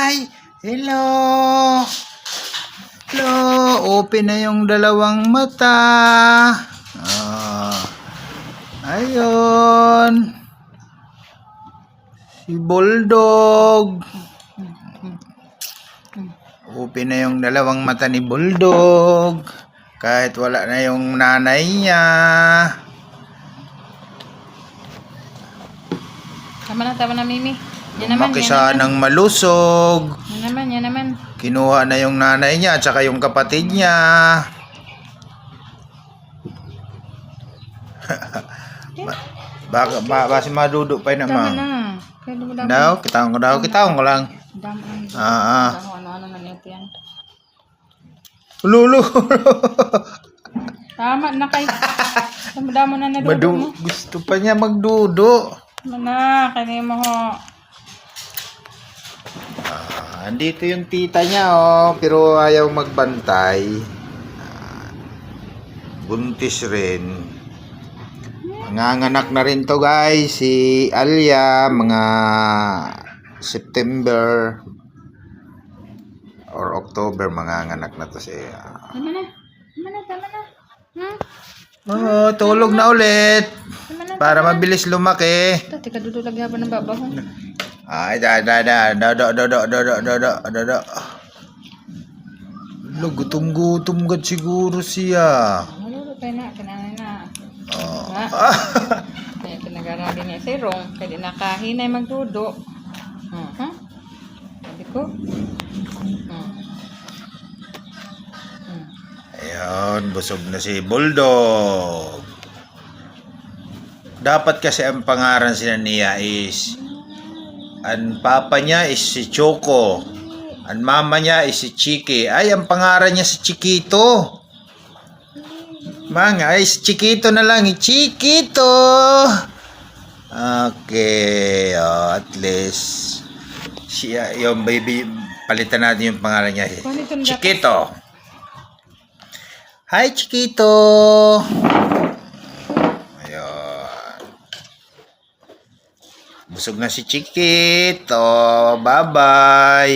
Hi! Hello! Hello! Open na yung dalawang mata. Ayun. Si Bulldog. Open na yung dalawang mata ni Bulldog. Kahit wala na yung nanay niya. Tama na, Mimi. Yan naman, Lumaki siya ng malusog. Yan naman. Kinuha na yung nanay niya at saka yung kapatid niya. Baka si madudu pa naman. Tama na. Daw, kitaon ko lang. Ano na nito yan. Lulu. Tama na kay. Damo na nadudo mo. Gusto pa niya magdudo. Mana, kani mo ho. Andito yung tita niya pero ayaw magbantay. Buntis rin. Nanganganak na rin to guys, si Alia, mga September or October manganganak na to siya. Tama na. Tulog na ulit. Para mabilis lumaki. Teka, dudo lagi ba ng babaho? Ay, dodo. Gutom gad siguro siya. Ano kay na, kanana na. Kaya pinag-aral din niya si Rong. Kaya di nakahinay magdudo. Sabi ko. Ayun, busog na si Bulldog. Dapat kasi ang pangaran sila niya is ang papa niya is si Choco. Ang mama niya is si Chiki. Ay, ang pangaran niya si Chiquito. Mga, ay si Chiquito na lang. Chiquito! Okay, at least siya, yung baby, palitan natin yung pangalan niya. Chiquito. Hi, Chiquito! Ayun. Busog na si Chiquito. Bye-bye!